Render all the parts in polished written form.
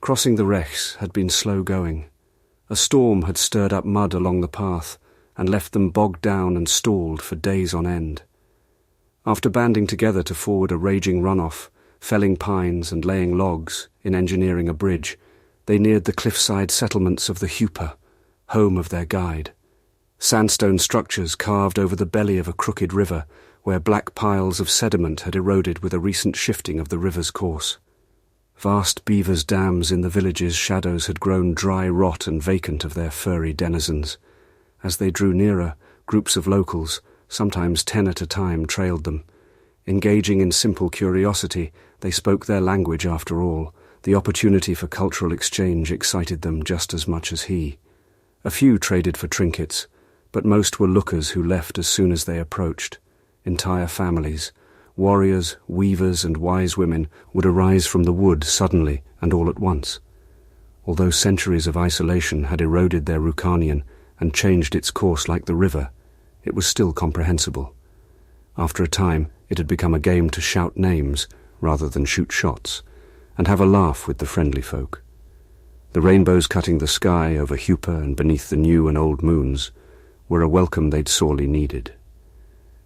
Crossing the Reyths had been slow going. A storm had stirred up mud along the path and left them bogged down and stalled for days on end. After banding together to forward a raging runoff, felling pines and laying logs in engineering a bridge, they neared the cliffside settlements of the Hupa, home of their guide. Sandstone structures carved over the belly of a crooked river where black piles of sediment had eroded with a recent shifting of the river's course. Vast beavers' dams in the village's shadows had grown dry rot and vacant of their furry denizens. As they drew nearer, groups of locals, sometimes 10 at a time, trailed them. Engaging in simple curiosity, they spoke their language after all. The opportunity for cultural exchange excited them just as much as he. A few traded for trinkets, but most were lookers who left as soon as they approached. Entire families, warriors, weavers, and wise women would arise from the wood suddenly and all at once. Although centuries of isolation had eroded their Rukanian and changed its course like the river, it was still comprehensible. After a time, it had become a game to shout names rather than shoot shots, and have a laugh with the friendly folk. The rainbows cutting the sky over Hupa and beneath the new and old moons were a welcome they'd sorely needed.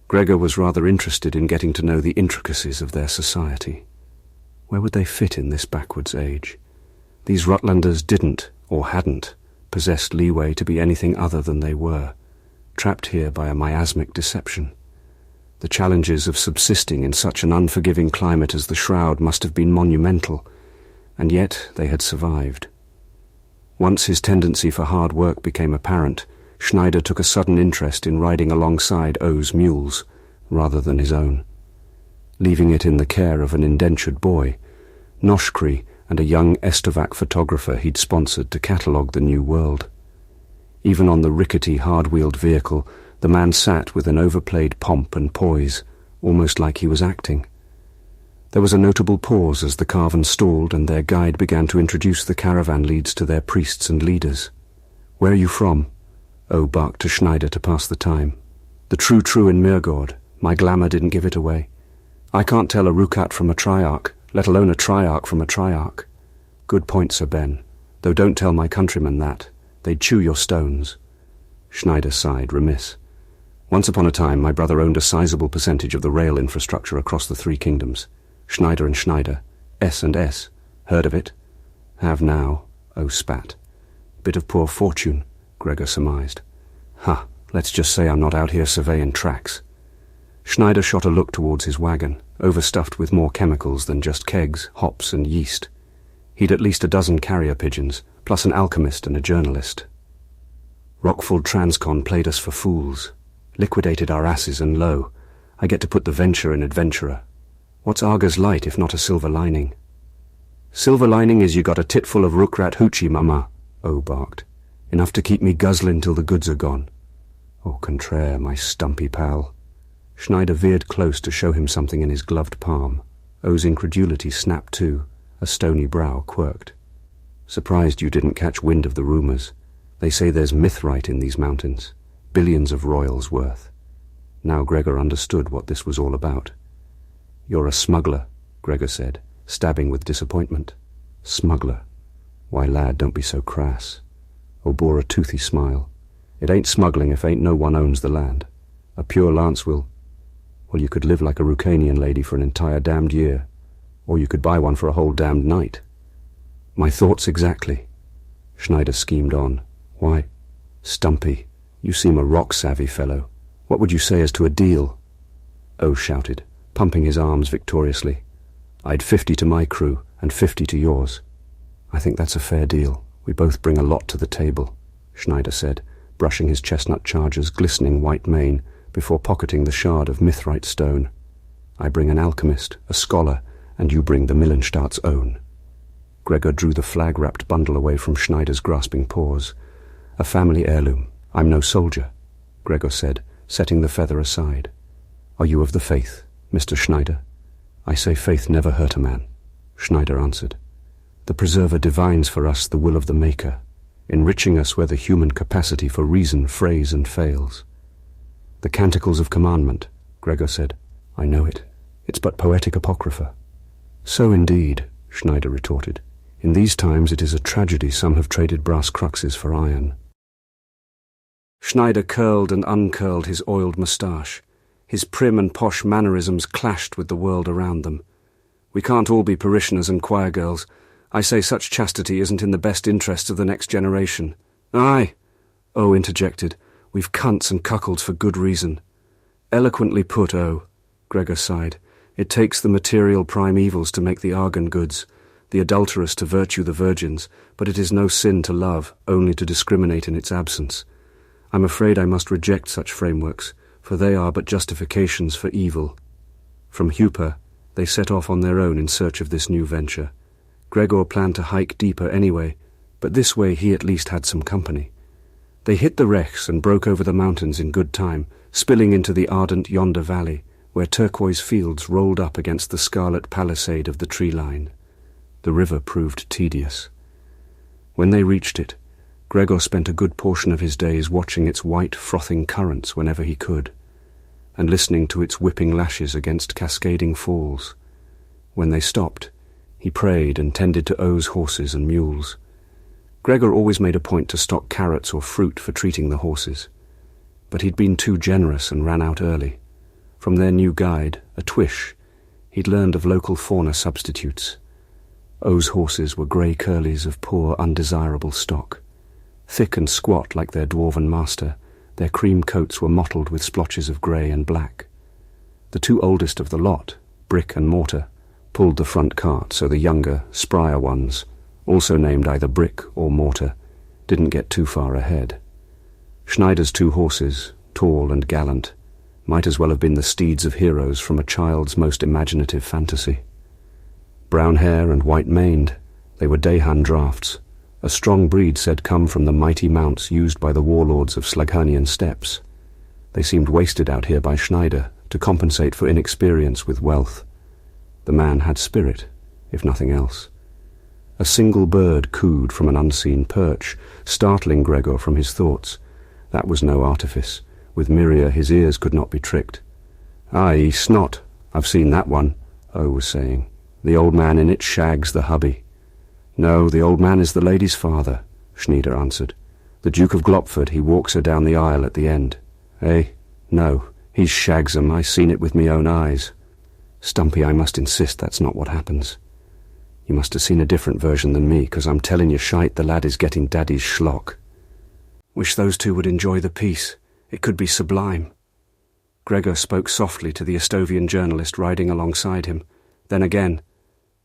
Gregor was rather interested in getting to know the intricacies of their society. Where would they fit in this backwards age? These Rutlanders didn't, or hadn't, possessed leeway to be anything other than they were, trapped here by a miasmic deception. The challenges of subsisting in such an unforgiving climate as the Shroud must have been monumental, and yet they had survived. Once his tendency for hard work became apparent, Schneider took a sudden interest in riding alongside O's mules, rather than his own. Leaving it in the care of an indentured boy, Noshkri and a young Estovac photographer he'd sponsored to catalogue the new world. Even on the rickety, hard-wheeled vehicle, the man sat with an overplayed pomp and poise, almost like he was acting. There was a notable pause as the caravan stalled and their guide began to introduce the caravan leads to their priests and leaders. "Where are you from?" O barked to Schneider to pass the time. "The true in Mirgord. My glamour didn't give it away. I can't tell a Rukat from a Triarch, let alone a Triarch from a Triarch." "Good point, Sir Ben, though don't tell my countrymen that. They'd chew your stones." Schneider sighed, remiss. "Once upon a time, my brother owned a sizable percentage of the rail infrastructure across the 3 kingdoms. Schneider and Schneider. S&S. Heard of it?" "Have now," O spat. "Bit of poor fortune," Gregor surmised. "Ha, let's just say I'm not out here surveying tracks." Schneider shot a look towards his wagon, overstuffed with more chemicals than just kegs, hops, and yeast. He'd at least a dozen carrier pigeons, plus an alchemist and a journalist. Rockford Transcon played us for fools, liquidated our asses, and lo, I get to put the venture in adventurer. What's Arga's light if not a silver lining? "Silver lining is you got a titful of Rukrat hoochie, mama," O barked. "Enough to keep me guzzling till the goods are gone." "Au contraire, my stumpy pal." Schneider veered close to show him something in his gloved palm. O's incredulity snapped too, a stony brow quirked. "Surprised you didn't catch wind of the rumours. They say there's mithrite in these mountains, billions of royals worth." Now Gregor understood what this was all about. "You're a smuggler," Gregor said, stabbing with disappointment. "Smuggler? Why, lad, don't be so crass." O bore a toothy smile. "It ain't smuggling if ain't no one owns the land. A pure lance will... Well, you could live like a Rukanian lady for an entire damned year, or you could buy one for a whole damned night." "My thoughts exactly." Schneider schemed on. "Why, Stumpy, you seem a rock-savvy fellow. What would you say as to a deal?" O shouted, pumping his arms victoriously. "I'd 50 to my crew and 50 to yours." "I think that's a fair deal. We both bring a lot to the table," Schneider said, brushing his chestnut charger's glistening white mane before pocketing the shard of mithrite stone. "I bring an alchemist, a scholar, and you bring the Millenstadt's own." Gregor drew the flag-wrapped bundle away from Schneider's grasping paws. "A family heirloom. I'm no soldier," Gregor said, setting the feather aside. "Are you of the faith, Mr. Schneider?" "I say faith never hurt a man," Schneider answered. "The Preserver divines for us the will of the Maker, enriching us where the human capacity for reason frays and fails." "The Canticles of Commandment," Gregor said. "I know it. It's but poetic apocrypha." "So indeed," Schneider retorted. In these times it is a tragedy some have traded brass cruxes for iron. Schneider curled and uncurled his oiled moustache. His prim and posh mannerisms clashed with the world around them. We can't all be parishioners and choir girls. I say such chastity isn't in the best interests of the next generation. Aye, O interjected. We've cunts and cuckolds for good reason. Eloquently put, O, Gregor sighed. It takes the material primevals to make the argan goods, the adulterous to virtue the virgins, but it is no sin to love, only to discriminate in its absence. I'm afraid I must reject such frameworks, for they are but justifications for evil. From Hupa, they set off on their own in search of this new venture. Gregor planned to hike deeper anyway, but this way he at least had some company. They hit the Reyths and broke over the mountains in good time, spilling into the ardent yonder valley, where turquoise fields rolled up against the scarlet palisade of the tree line. The river proved tedious. When they reached it, Gregor spent a good portion of his days watching its white, frothing currents whenever he could, and listening to its whipping lashes against cascading falls. When they stopped, he prayed and tended to O's horses and mules. Gregor always made a point to stock carrots or fruit for treating the horses, but he'd been too generous and ran out early. From their new guide, a Twish, he'd learned of local fauna substitutes. O's horses were grey curlies of poor, undesirable stock. Thick and squat like their dwarven master, their cream coats were mottled with splotches of grey and black. The two oldest of the lot, Brick and Mortar, pulled the front cart, so the younger, sprier ones, also named either Brick or Mortar, didn't get too far ahead. Schneider's two horses, tall and gallant, might as well have been the steeds of heroes from a child's most imaginative fantasy. Brown hair and white-maned, they were Dayhan drafts, a strong breed said come from the mighty mounts used by the warlords of Slaghanian steppes. They seemed wasted out here by Schneider to compensate for inexperience with wealth. The man had spirit, if nothing else. A single bird cooed from an unseen perch, startling Gregor from his thoughts. That was no artifice. With Miria his ears could not be tricked. "Aye, snot. I've seen that one," O was saying. "The old man in it shags the hubby." "No, the old man is the lady's father," Schneider answered. "The Duke of Glopford, he walks her down the aisle at the end." "Eh? No, he shags 'em. I seen it with me own eyes." "Stumpy, I must insist that's not what happens. You must have seen a different version than me, 'cause I'm telling you shite, the lad is getting daddy's schlock." "Wish those two would enjoy the peace. It could be sublime." Gregor spoke softly to the Estovian journalist riding alongside him. Then again,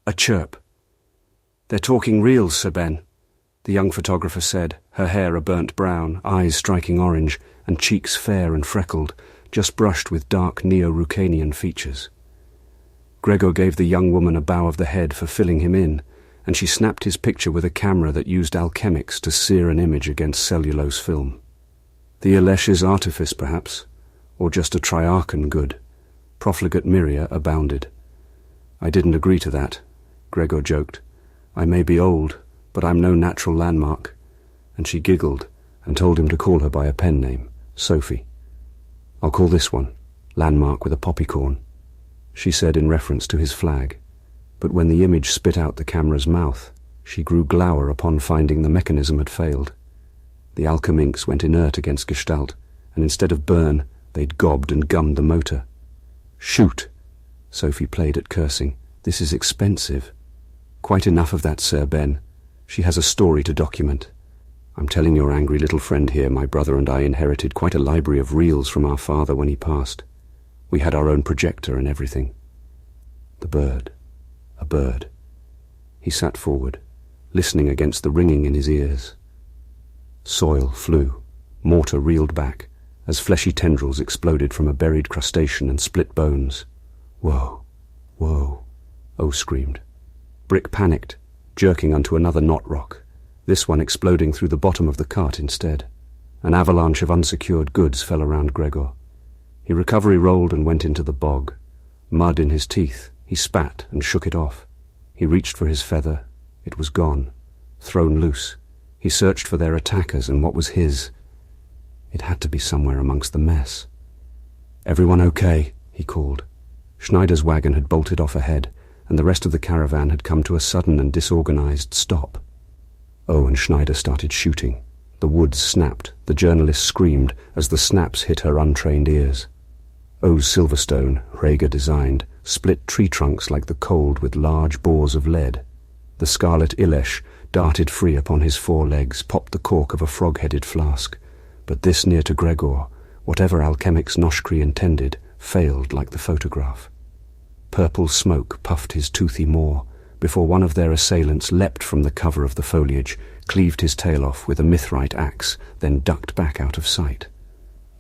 a chirp. "They're talking reels, Sir Ben," the young photographer said, her hair a burnt brown, eyes striking orange, and cheeks fair and freckled, just brushed with dark Neo-Rucanian features. Gregor gave the young woman a bow of the head for filling him in, and she snapped his picture with a camera that used alchemics to sear an image against cellulose film. The Elesh's artifice, perhaps, or just a Triarchan good. Profligate Miria abounded. "I didn't agree to that," Gregor joked. "I may be old, but I'm no natural landmark." And she giggled and told him to call her by a pen name, Sophie. "I'll call this one, Landmark with a Poppycorn," she said in reference to his flag. But when the image spit out the camera's mouth, she grew glower upon finding the mechanism had failed. The alcheminks went inert against Gestalt, and instead of burn, they'd gobbed and gummed the motor. "Shoot!" Sophie played at cursing. "This is expensive." "Quite enough of that, Sir Ben. She has a story to document. I'm telling your angry little friend here, my brother and I inherited quite a library of reels from our father when he passed. We had our own projector and everything." The bird. A bird. He sat forward, listening against the ringing in his ears. Soil flew. Mortar reeled back, as fleshy tendrils exploded from a buried crustacean and split bones. "Whoa, whoa," O screamed. Brick panicked, jerking onto another knot rock, this one exploding through the bottom of the cart instead. An avalanche of unsecured goods fell around Gregor. He recovery rolled and went into the bog. Mud in his teeth, he spat and shook it off. He reached for his feather. It was gone, thrown loose. He searched for their attackers and what was his. It had to be somewhere amongst the mess. "Everyone okay?" he called. Schneider's wagon had bolted off ahead, and the rest of the caravan had come to a sudden and disorganized stop. O and Schneider started shooting. The woods snapped, the journalist screamed as the snaps hit her untrained ears. O's Silverstone, Rhaegar designed, split tree trunks like the cold with large bores of lead. The scarlet Ilesh darted free upon his 4 legs, popped the cork of a frog-headed flask. But this near to Gregor, whatever alchemic's noshkri intended, failed like the photograph. Purple smoke puffed his toothy maw, before one of their assailants leapt from the cover of the foliage, cleaved his tail off with a mithrite axe, then ducked back out of sight.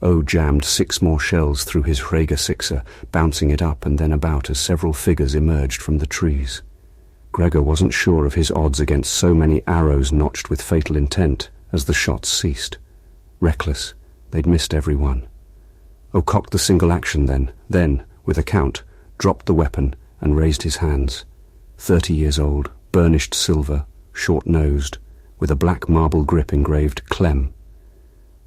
O jammed 6 more shells through his Rhaegar sixer, bouncing it up and then about as several figures emerged from the trees. Gregor wasn't sure of his odds against so many arrows notched with fatal intent as the shots ceased. Reckless, they'd missed every one. O cocked the single action then, with a count, dropped the weapon and raised his hands. 30 years old, burnished silver, short-nosed, with a black marble grip engraved Clem.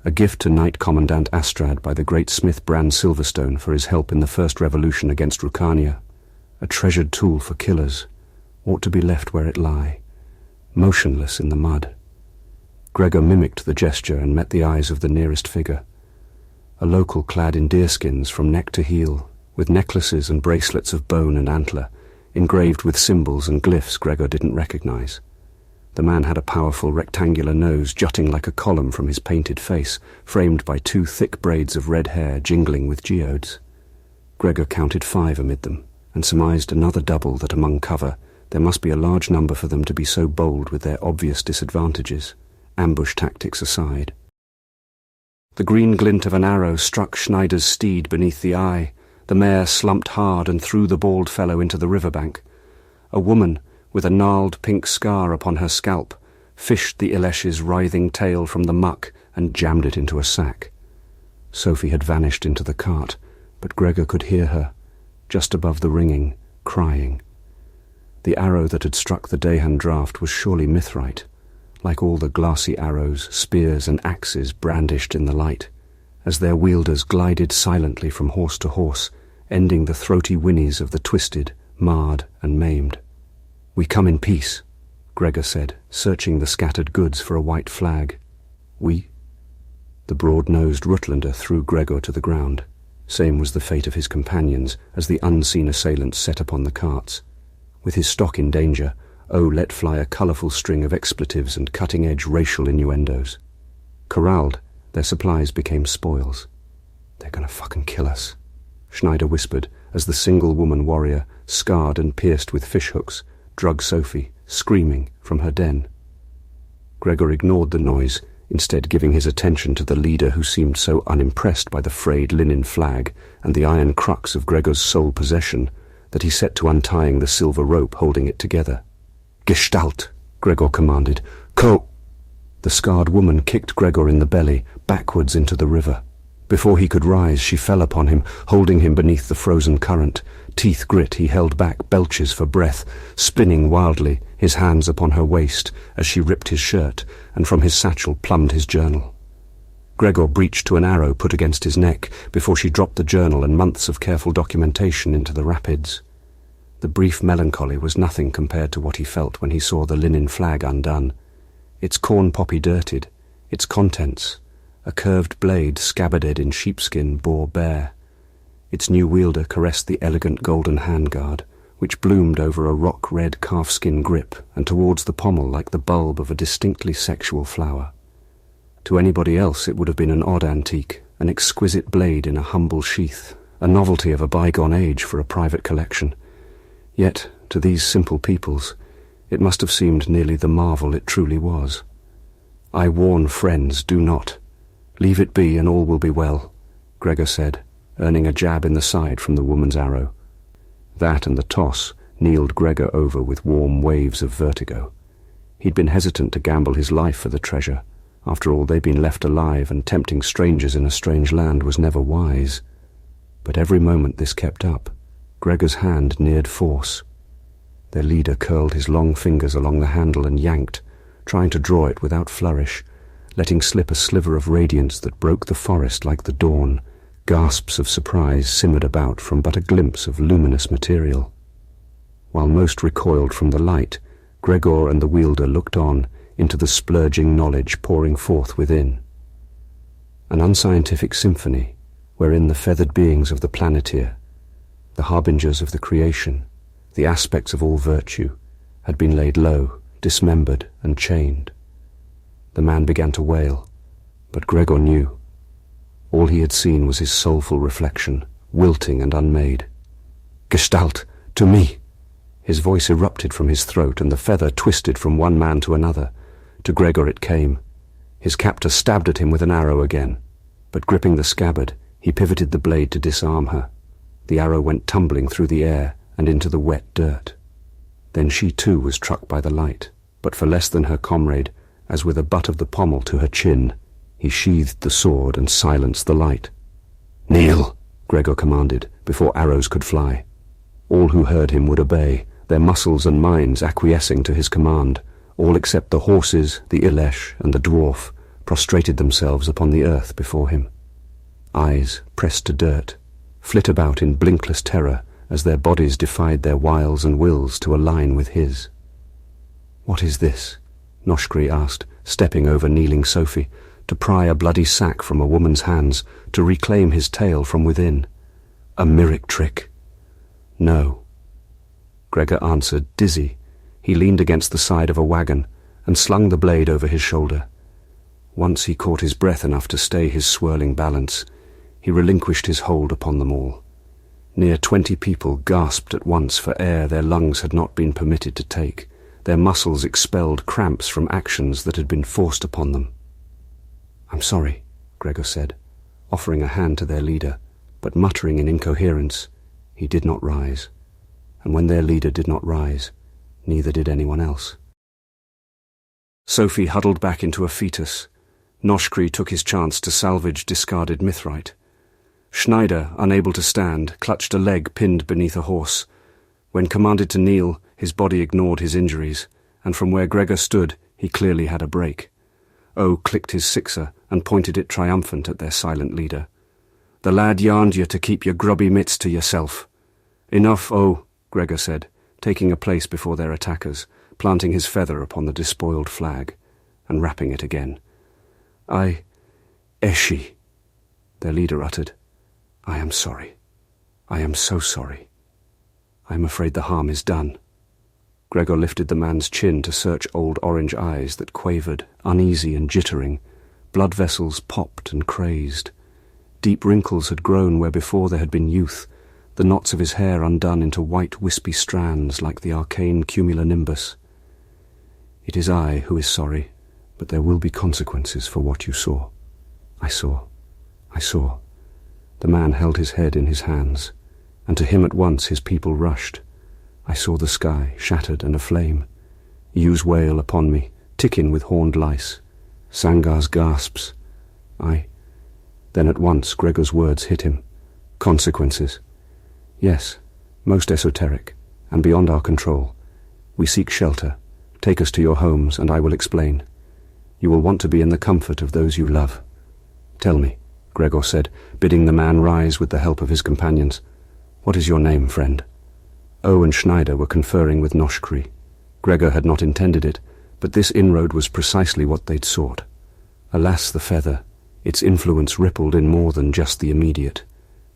A gift to Knight Commandant Astrad by the great smith Bran Silverstone for his help in the first revolution against Rucania. A treasured tool for killers, ought to be left where it lay, motionless in the mud. Gregor mimicked the gesture and met the eyes of the nearest figure. A local clad in deerskins from neck to heel, with necklaces and bracelets of bone and antler, engraved with symbols and glyphs Gregor didn't recognize. The man had a powerful rectangular nose jutting like a column from his painted face, framed by 2 thick braids of red hair jingling with geodes. Gregor counted 5 amid them, and surmised another double that among cover there must be a large number for them to be so bold with their obvious disadvantages, ambush tactics aside. The green glint of an arrow struck Schneider's steed beneath the eye. The mare slumped hard and threw the bald fellow into the riverbank. A woman, with a gnarled pink scar upon her scalp, fished the Ilesh's writhing tail from the muck and jammed it into a sack. Sophie had vanished into the cart, but Gregor could hear her, just above the ringing, crying. The arrow that had struck the Dahan draft was surely mithrite, like all the glassy arrows, spears and axes brandished in the light, as their wielders glided silently from horse to horse, ending the throaty whinnies of the twisted, marred and maimed. "We come in peace," Gregor said, searching the scattered goods for a white flag. "We?" The broad-nosed Rutlander threw Gregor to the ground. Same was the fate of his companions as the unseen assailants set upon the carts. With his stock in danger, O let fly a colourful string of expletives and cutting-edge racial innuendos. Corralled, their supplies became spoils. "They're gonna fucking kill us," Schneider whispered as the single woman warrior, scarred and pierced with fishhooks, drug Sophie, screaming, from her den. Gregor ignored the noise, instead giving his attention to the leader who seemed so unimpressed by the frayed linen flag and the iron crux of Gregor's sole possession that he set to untying the silver rope holding it together. "Gestalt," Gregor commanded. "Ko!" The scarred woman kicked Gregor in the belly, backwards into the river. Before he could rise, she fell upon him, holding him beneath the frozen current. Teeth grit, he held back belches for breath, spinning wildly, his hands upon her waist, as she ripped his shirt, and from his satchel plumbed his journal. Gregor breached to an arrow put against his neck before she dropped the journal and months of careful documentation into the rapids. The brief melancholy was nothing compared to what he felt when he saw the linen flag undone, its corn poppy dirted, its contents, a curved blade scabbarded in sheepskin, bore bare. Its new wielder caressed the elegant golden handguard, which bloomed over a rock-red calfskin grip and towards the pommel like the bulb of a distinctly sexual flower. To anybody else it would have been an odd antique, an exquisite blade in a humble sheath, a novelty of a bygone age for a private collection. Yet, to these simple peoples, it must have seemed nearly the marvel it truly was. "I warn friends, do not. Leave it be and all will be well," Gregor said, earning a jab in the side from the woman's arrow. That and the toss kneeled Gregor over with warm waves of vertigo. He'd been hesitant to gamble his life for the treasure. After all, they'd been left alive, and tempting strangers in a strange land was never wise. But every moment this kept up, Gregor's hand neared force. Their leader curled his long fingers along the handle and yanked, trying to draw it without flourish, letting slip a sliver of radiance that broke the forest like the dawn. Gasps of surprise simmered about from but a glimpse of luminous material. While most recoiled from the light, Gregor and the wielder looked on into the splurging knowledge pouring forth within. An unscientific symphony, wherein the feathered beings of the planeteer, the harbingers of the creation, the aspects of all virtue, had been laid low, dismembered and chained. The man began to wail, but Gregor knew. All he had seen was his soulful reflection, wilting and unmade. "Gestalt, to me!" His voice erupted from his throat, and the feather twisted from one man to another. To Gregor it came. His captor stabbed at him with an arrow again, but gripping the scabbard, he pivoted the blade to disarm her. The arrow went tumbling through the air and into the wet dirt. Then she too was struck by the light, but for less than her comrade, as with a butt of the pommel to her chin, he sheathed the sword and silenced the light. "Kneel!" Gregor commanded, before arrows could fly. All who heard him would obey, their muscles and minds acquiescing to his command. All except the horses, the Ilesh, and the dwarf prostrated themselves upon the earth before him. Eyes, pressed to dirt, flit about in blinkless terror as their bodies defied their wiles and wills to align with his. "What is this?" Noshkri asked, stepping over kneeling Sophie, to pry a bloody sack from a woman's hands, to reclaim his tail from within. "A Myrick trick?" "No." Gregor answered, dizzy. He leaned against the side of a wagon and slung the blade over his shoulder. Once he caught his breath enough to stay his swirling balance. He relinquished his hold upon them all. Near 20 people gasped at once for air their lungs had not been permitted to take. Their muscles expelled cramps from actions that had been forced upon them. "I'm sorry," Gregor said, offering a hand to their leader, but muttering in incoherence. He did not rise, and when their leader did not rise, neither did anyone else. Sophie huddled back into a fetus. Noshkri took his chance to salvage discarded mithrite. Schneider, unable to stand, clutched a leg pinned beneath a horse. When commanded to kneel, his body ignored his injuries, and from where Gregor stood, he clearly had a break. O clicked his sixer and pointed it triumphant at their silent leader. "The lad yarned you to keep your grubby mitts to yourself." "Enough, O," Gregor said, taking a place before their attackers, planting his feather upon the despoiled flag, and wrapping it again. Eshi," their leader uttered. "I am sorry. I am so sorry. I am afraid the harm is done." Gregor lifted the man's chin to search old orange eyes that quavered, uneasy and jittering. Blood vessels popped and crazed. Deep wrinkles had grown where before there had been youth, the knots of his hair undone into white wispy strands like the arcane cumulonimbus. "It is I who is sorry, but there will be consequences for what you saw." I saw. The man held his head in his hands, and to him at once his people rushed. I saw the sky shattered and aflame. Ewes wail upon me, ticking with horned lice. Sangar's gasps. Then at once Gregor's words hit him. Consequences. Yes, most esoteric, and beyond our control. We seek shelter. Take us to your homes, and I will explain. You will want to be in the comfort of those you love. "Tell me," Gregor said, bidding the man rise with the help of his companions. "What is your name, friend?" O and Schneider were conferring with Noshkri. Gregor had not intended it, but this inroad was precisely what they'd sought. Alas, the feather, its influence rippled in more than just the immediate.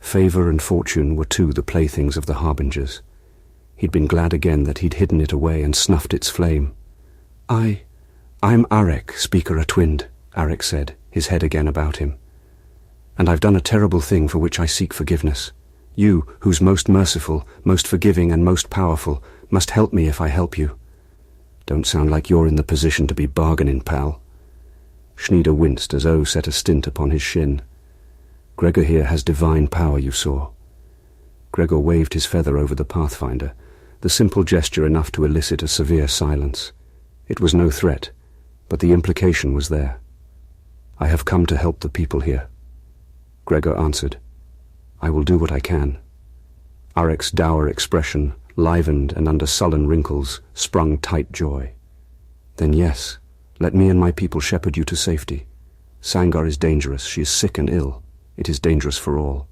Favour and fortune were too the playthings of the harbingers. He'd been glad again that he'd hidden it away and snuffed its flame. I'm Arek, Speaker Atwind, Arek said, his head again about him. And I've done a terrible thing for which I seek forgiveness. You, who's most merciful, most forgiving and most powerful, must help me if I help you. Don't sound like you're in the position to be bargaining, pal. Schneider winced as O set a stint upon his shin. Gregor here has divine power, you saw. Gregor waved his feather over the Pathfinder, the simple gesture enough to elicit a severe silence. It was no threat, but the implication was there. I have come to help the people here. Gregor answered. I will do what I can. Arek's dour expression, livened and under sullen wrinkles, sprung tight joy. Then yes, let me and my people shepherd you to safety. Sangar is dangerous, she is sick and ill. It is dangerous for all.